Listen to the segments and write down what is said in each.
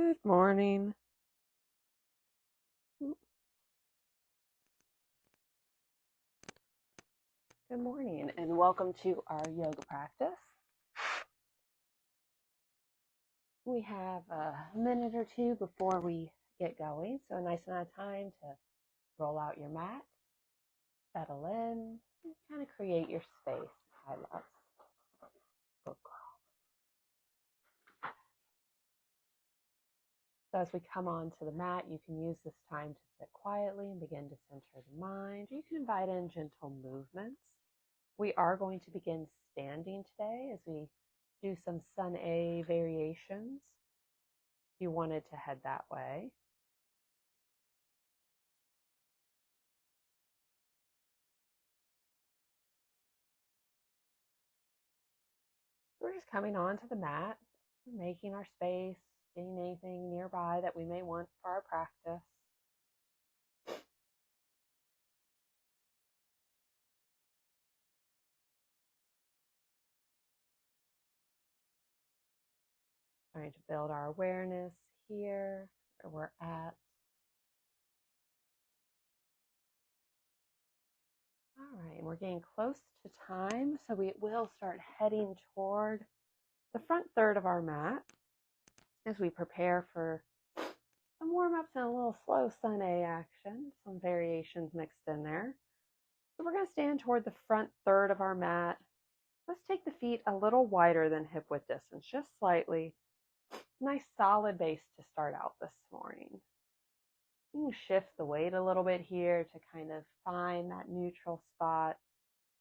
Good morning. Good morning, and welcome to our yoga practice. We have a minute or two before we get going, so a nice amount of time to roll out your mat, settle in, and kind of create your space. Hi, love. Good girl. So as we come onto the mat, you can use this time to sit quietly and begin to center the mind. You can invite in gentle movements. We are going to begin standing today as we do some Sun A variations. If you wanted to head that way. We're just coming onto the mat, making our space, getting anything nearby that we may want for our practice. Trying to build our awareness here, where we're at. All right, and we're getting close to time, so we will start heading toward the front third of our mat as we prepare for some warm-ups and a little slow Sun A action, some variations mixed in there. So we're going to stand toward the front third of our mat. Let's take the feet a little wider than hip width distance, just slightly. Nice solid base to start out this morning. You can shift the weight a little bit here to kind of find that neutral spot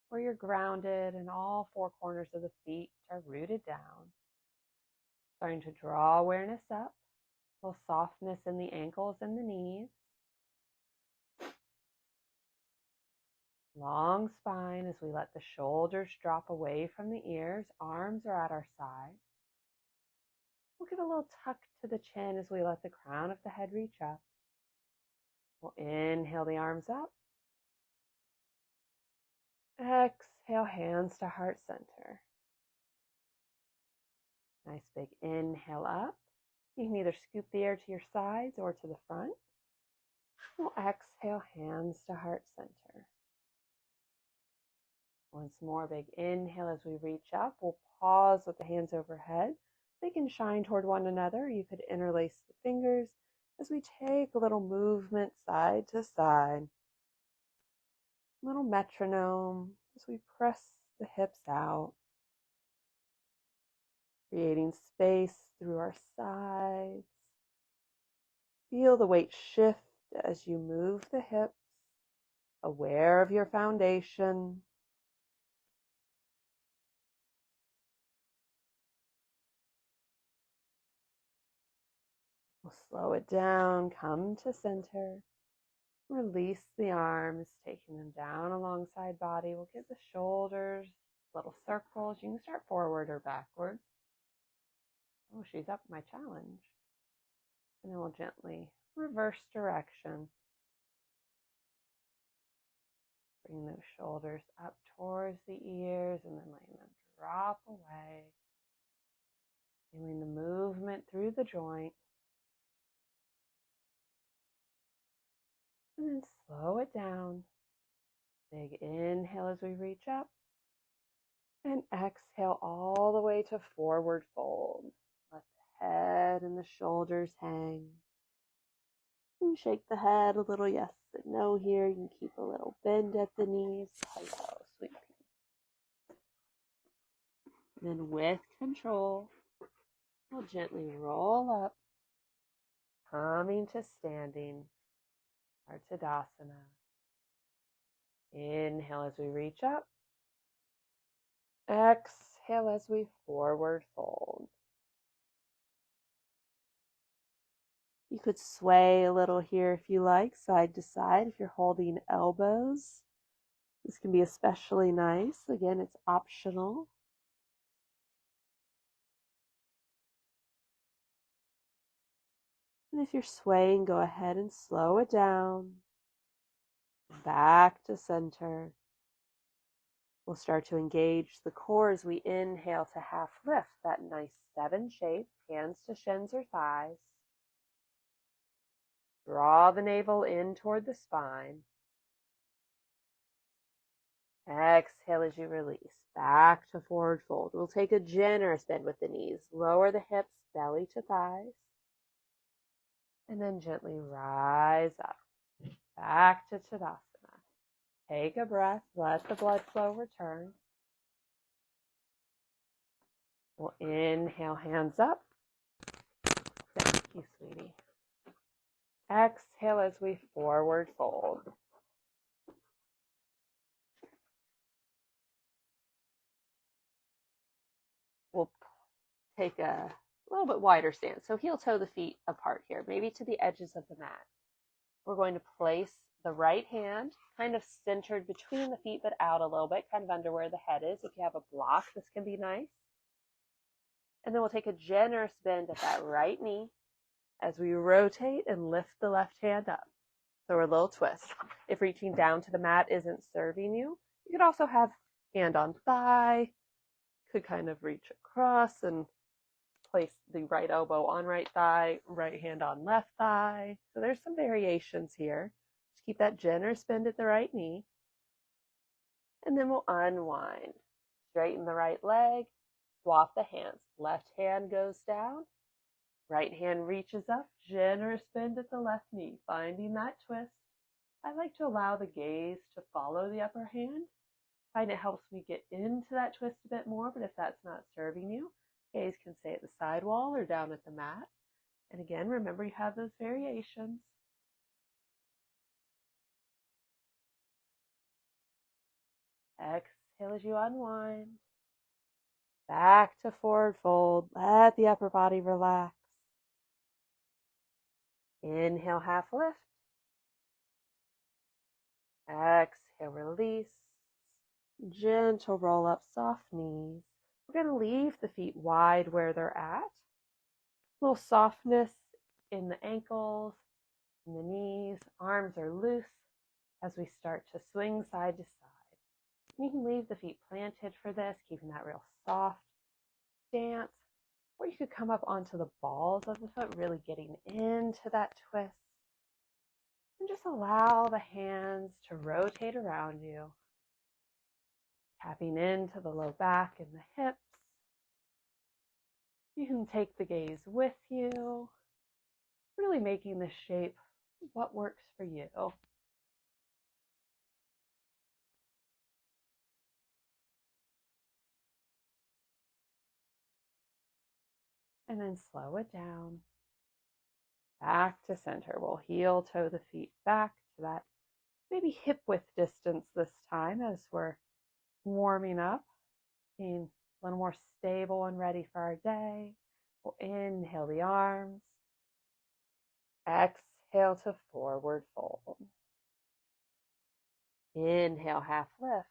where you're grounded and all four corners of the feet are rooted down. Starting to draw awareness up, a little softness in the ankles and the knees. Long spine as we let the shoulders drop away from the ears. Arms are at our side. We'll give a little tuck to the chin as we let the crown of the head reach up. We'll inhale the arms up. Exhale, hands to heart center. Nice big inhale up. You can either scoop the air to your sides or to the front. We'll exhale, hands to heart center. Once more, big inhale as we reach up. We'll pause with the hands overhead. They can shine toward one another. You could interlace the fingers as we take a little movement side to side. Little metronome as we press the hips out. Creating space through our sides. Feel the weight shift as you move the hips. Aware of your foundation. We'll slow it down, come to center. Release the arms, taking them down alongside body. We'll give the shoulders little circles. You can start forward or backward. Oh, she's up my challenge. And then we'll gently reverse direction. Bring those shoulders up towards the ears and then letting them drop away. Feeling the movement through the joint. And then slow it down. Big inhale as we reach up. And exhale all the way to forward fold. Let the head and the shoulders hang. And shake the head a little yes and no here. You can keep a little bend at the knees. Hello, sweet pea. Then with control, we'll gently roll up, coming to standing, our Tadasana. Inhale as we reach up. Exhale as we forward fold. You could sway a little here if you like, side to side if you're holding elbows. This can be especially nice. Again, it's optional. And if you're swaying, go ahead and slow it down. Back to center. We'll start to engage the core as we inhale to half lift, that nice 7 shape, hands to shins or thighs. Draw the navel in toward the spine. Exhale as you release. Back to forward fold. We'll take a generous bend with the knees. Lower the hips, belly to thighs. And then gently rise up. Back to Tadasana. Take a breath. Let the blood flow return. We'll inhale, hands up. Thank you, sweetie. Exhale as we forward fold. We'll take a little bit wider stance. So heel toe the feet apart here, maybe to the edges of the mat. We're going to place the right hand kind of centered between the feet, but out a little bit, kind of under where the head is. If you have a block, this can be nice. And then we'll take a generous bend at that right knee as we rotate and lift the left hand up. So a little twist. If reaching down to the mat isn't serving you, you could also have hand on thigh, could kind of reach across and place the right elbow on right thigh, right hand on left thigh. So there's some variations here. Just keep that generous bend at the right knee. And then we'll unwind. Straighten the right leg, swap the hands. Left hand goes down, right hand reaches up, generous bend at the left knee, finding that twist. I like to allow the gaze to follow the upper hand. I find it helps me get into that twist a bit more, but if that's not serving you, gaze can stay at the side wall or down at the mat. And again, remember you have those variations. Exhale as you unwind. Back to forward fold. Let the upper body relax. Inhale, half lift. Exhale, release. Gentle roll up, soft knees. We're going to leave the feet wide where they're at. A little softness in the ankles, in the knees. Arms are loose as we start to swing side to side. You can leave the feet planted for this, keeping that real soft stance. Or you could come up onto the balls of the foot, really getting into that twist. And just allow the hands to rotate around you, tapping into the low back and the hips. You can take the gaze with you, really making the shape what works for you. And then slow it down. Back to center. We'll heel toe the feet back to that maybe hip width distance this time as we're warming up, being a little more stable and ready for our day. We'll inhale the arms. Exhale to forward fold. Inhale, half lift.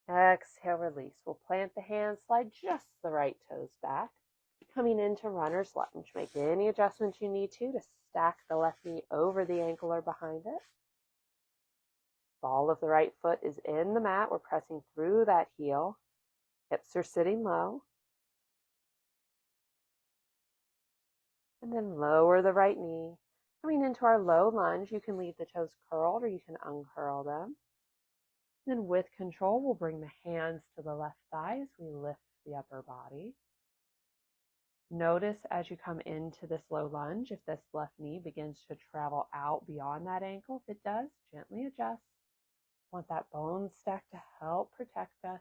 Exhale, release. We'll plant the hands, slide just the right toes back. Coming into runner's lunge. Make any adjustments you need to stack the left knee over the ankle or behind it. Ball of the right foot is in the mat. We're pressing through that heel. Hips are sitting low. And then lower the right knee. Coming into our low lunge, you can leave the toes curled or you can uncurl them. And then with control, we'll bring the hands to the left thigh as we lift the upper body. Notice as you come into this low lunge, if this left knee begins to travel out beyond that ankle. If it does, gently adjust. Want that bone stack to help protect us.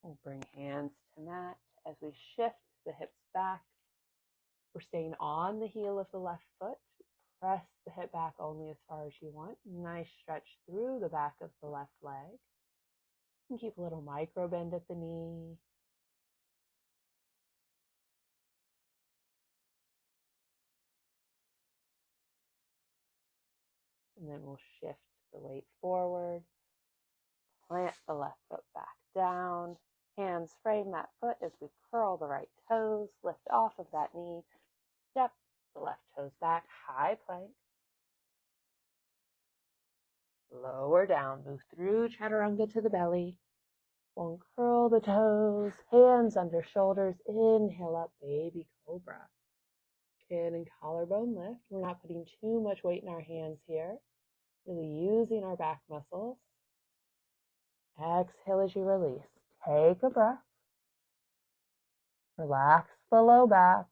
We'll bring hands to mat as we shift the hips back. We're staying on the heel of the left foot. Press the hip back only as far as you want. Nice stretch through the back of the left leg. And keep a little micro bend at the knee. And then we'll shift the weight forward. Plant the left foot back down. Hands frame that foot as we curl the right toes. Lift off of that knee. Step the left toes back. High plank. Lower down. Move through chaturanga to the belly. We'll curl the toes, hands under shoulders. Inhale up, baby cobra. Chin and collarbone lift. We're not putting too much weight in our hands here. Really using our back muscles. Exhale as you release. Take a breath. Relax the low back.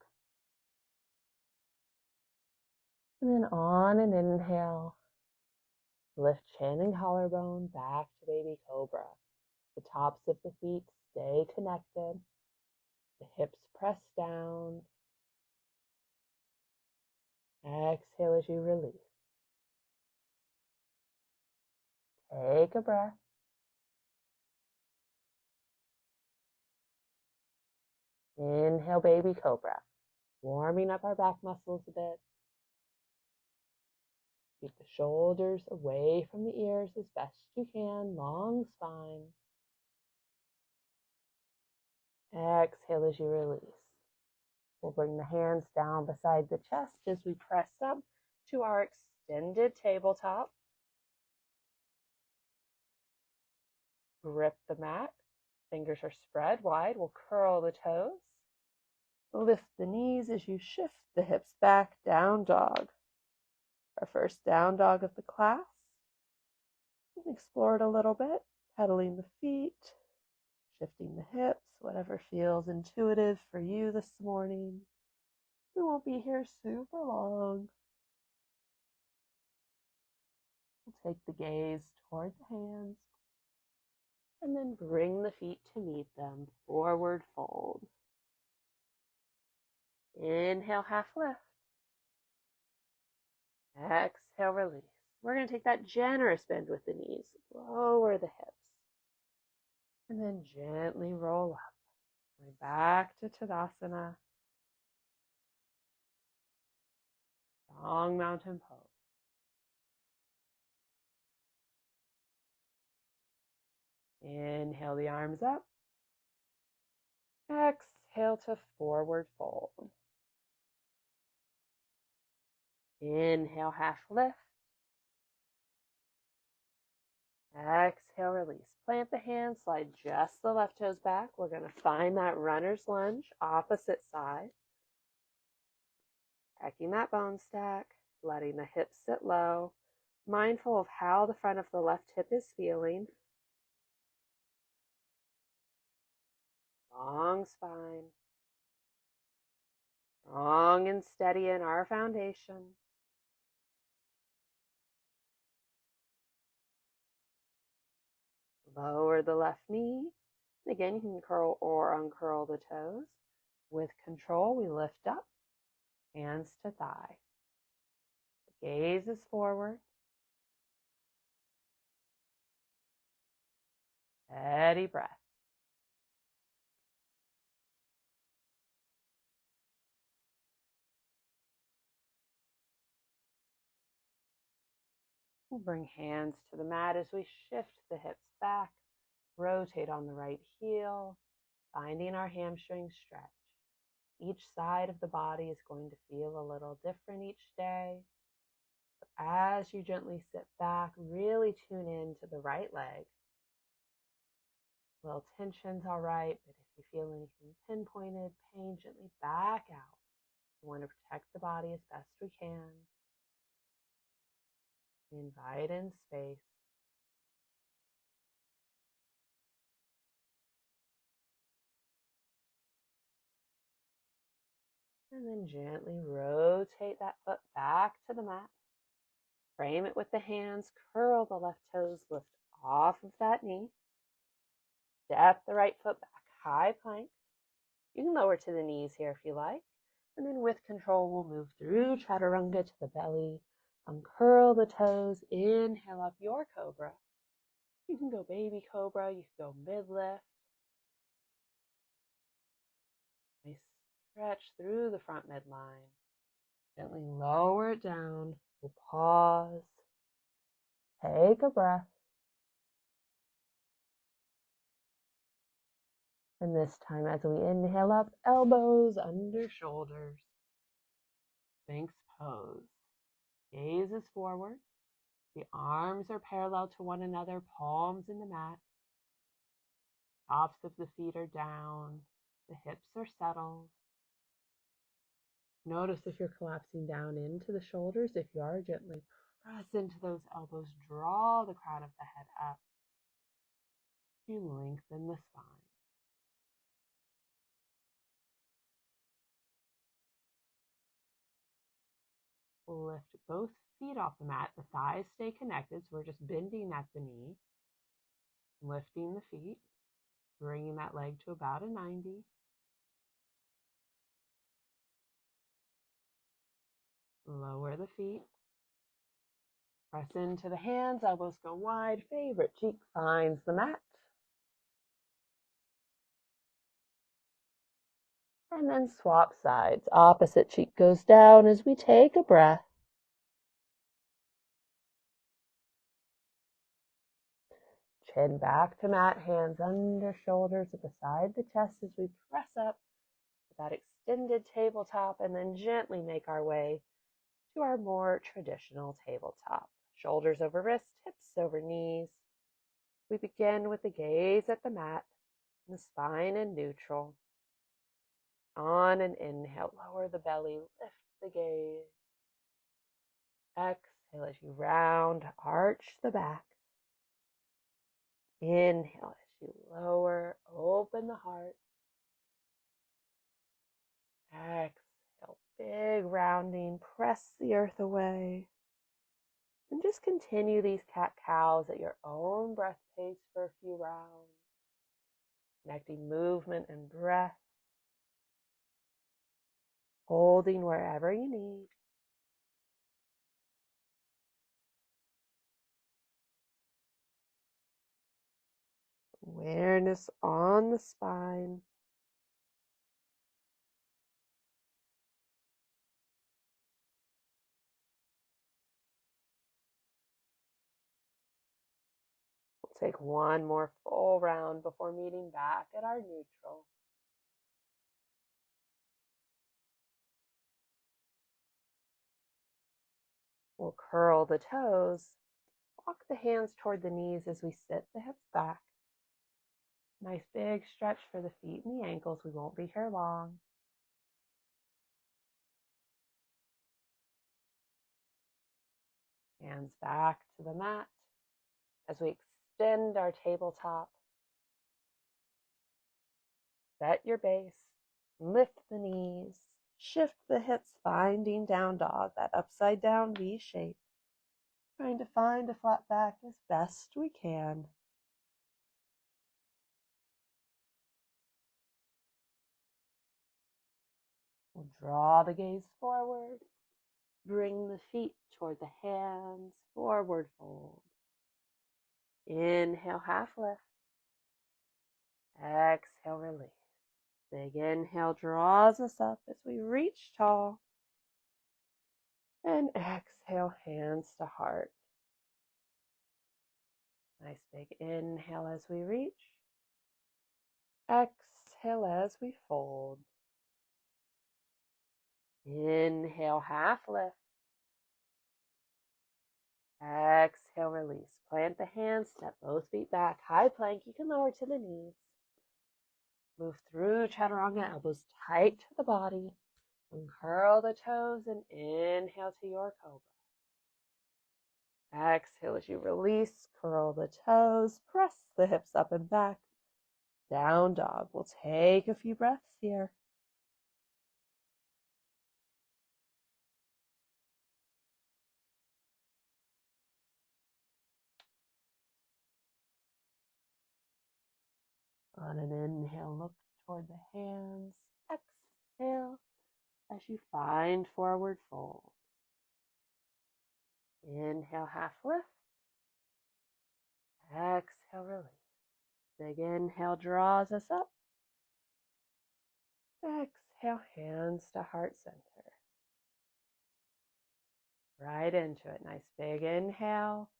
And then on an inhale, lift chin and collarbone back to baby cobra. The tops of the feet stay connected. The hips press down. Exhale as you release. Take a breath. Inhale, baby cobra. Warming up our back muscles a bit. Keep the shoulders away from the ears as best you can. Long spine. Exhale as you release. We'll bring the hands down beside the chest as we press up to our extended tabletop. Grip the mat. Fingers are spread wide. We'll curl the toes. Lift the knees as you shift the hips back. Down dog. Our first down dog of the class. Explore it a little bit. Pedaling the feet. Shifting the hips. Whatever feels intuitive for you this morning. We won't be here super long. We'll take the gaze toward the hands. And then bring the feet to meet them. Forward fold. Inhale, half lift. Exhale, release. We're going to take that generous bend with the knees. Lower the hips. And then gently roll up. Going back to Tadasana. Strong mountain pose. Inhale the arms up. Exhale to forward fold. Inhale, half lift. Exhale, release. Plant the hands, slide just the left toes back. We're going to find that runner's lunge, opposite side. Checking that bone stack, letting the hips sit low. Mindful of how the front of the left hip is feeling. Long spine. Strong and steady in our foundation. Lower the left knee. Again, you can curl or uncurl the toes. With control, we lift up, hands to thigh. The gaze is forward. Steady breath. We'll bring hands to the mat as we shift the hips back, rotate on the right heel, finding our hamstring stretch. Each side of the body is going to feel a little different each day. As you gently sit back, really tune in to the right leg. A little tension's all right, but if you feel anything pinpointed, pain, gently back out. We want to protect the body as best we can. Invite in space. And then gently rotate that foot back to the mat. Frame it with the hands. Curl the left toes. Lift off of that knee. Step the right foot back. High plank. You can lower to the knees here if you like. And then with control, we'll move through chaturanga to the belly. Uncurl the toes. Inhale up your cobra. You can go baby cobra. You can go mid-lift. Nice stretch through the front midline. Gently lower it down. We'll pause. Take a breath. And this time as we inhale up, elbows under shoulders. Sphinx pose. Gaze is forward. The arms are parallel to one another, palms in the mat. Tops of the feet are down. The hips are settled. Notice if you're collapsing down into the shoulders. If you are, gently press into those elbows. Draw the crown of the head up. You lengthen the spine. Lift both feet off the mat. The thighs stay connected, so we're just bending at the knee. Lifting the feet. Bringing that leg to about a 90. Lower the feet. Press into the hands, elbows go wide. Favorite cheek finds the mat. And then swap sides. Opposite cheek goes down as we take a breath. Chin back to mat, hands under shoulders at beside the chest as we press up to that extended tabletop, and then gently make our way to our more traditional tabletop. Shoulders over wrists, hips over knees. We begin with the gaze at the mat, and the spine in neutral. On an inhale, lower the belly, lift the gaze. Exhale as you round, arch the back. Inhale as you lower, open the heart. Exhale, big rounding, press the earth away. And just continue these cat-cows at your own breath pace for a few rounds. Connecting movement and breath. Holding wherever you need. Awareness on the spine. We'll take one more full round before meeting back at our neutral. We'll curl the toes. Walk the hands toward the knees as we sit the hips back. Nice big stretch for the feet and the ankles. We won't be here long. Hands back to the mat as we extend our tabletop. Set your base. Lift the knees. Shift the hips, finding down dog, that upside down V shape. Trying to find a flat back as best we can. We'll draw the gaze forward. Bring the feet toward the hands. Forward fold. Inhale, half lift. Exhale, release. Big inhale draws us up as we reach tall. And exhale, hands to heart. Nice big inhale as we reach. Exhale as we fold. Inhale, half lift. Exhale, release. Plant the hands, step both feet back. High plank, you can lower to the knees. Move through chaturanga, elbows tight to the body. Uncurl the toes and inhale to your cobra. Exhale as you release, curl the toes, press the hips up and back. Down dog. We'll take a few breaths here. On an inhale, look toward the hands. Exhale as you find forward fold. Inhale, half lift. Exhale, release. Big inhale draws us up. Exhale, hands to heart center. Right into it. Nice big inhale.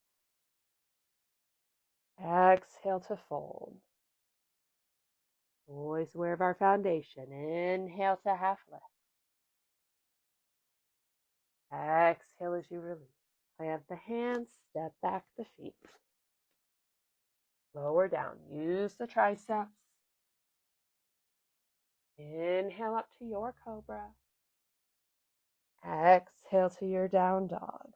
Exhale to fold. Always aware of our foundation. Inhale to half lift. Exhale as you release. Plant the hands, step back the feet. Lower down. Use the triceps. Inhale up to your cobra. Exhale to your down dog.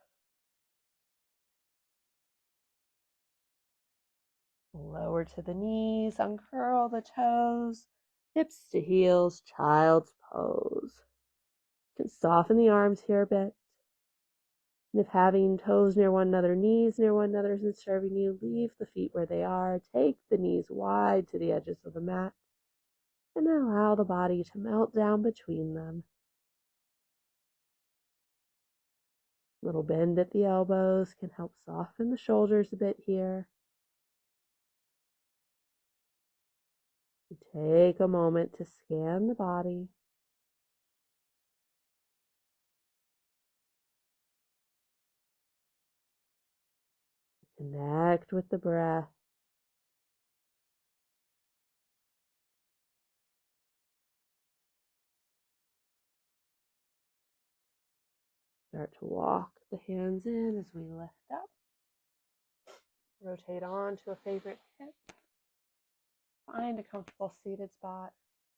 Lower to the knees, uncurl the toes, hips to heels, child's pose. You can soften the arms here a bit. And if having toes near one another, knees near one another isn't serving you, leave the feet where they are. Take the knees wide to the edges of the mat and allow the body to melt down between them. A little bend at the elbows can help soften the shoulders a bit here. Take a moment to scan the body. Connect with the breath. Start to walk the hands in as we lift up. Rotate on to a favorite hip. Find a comfortable seated spot.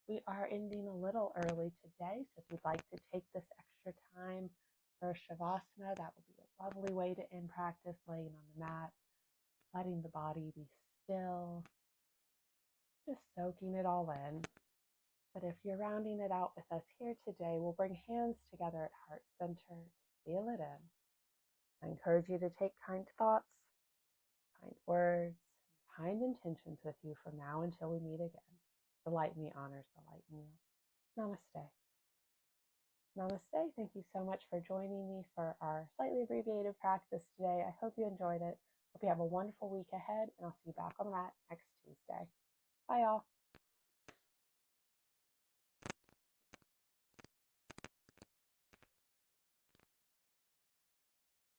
We are ending a little early today, so if you'd like to take this extra time for Shavasana, that would be a lovely way to end practice, laying on the mat, letting the body be still, just soaking it all in. But if you're rounding it out with us here today, we'll bring hands together at heart center to feel it in. I encourage you to take kind thoughts, kind words, kind intentions with you from now until we meet again. The light in me honors the light in you. Namaste. Namaste. Thank you so much for joining me for our slightly abbreviated practice today. I hope you enjoyed it. Hope you have a wonderful week ahead, and I'll see you back on the mat next Tuesday. Bye, y'all.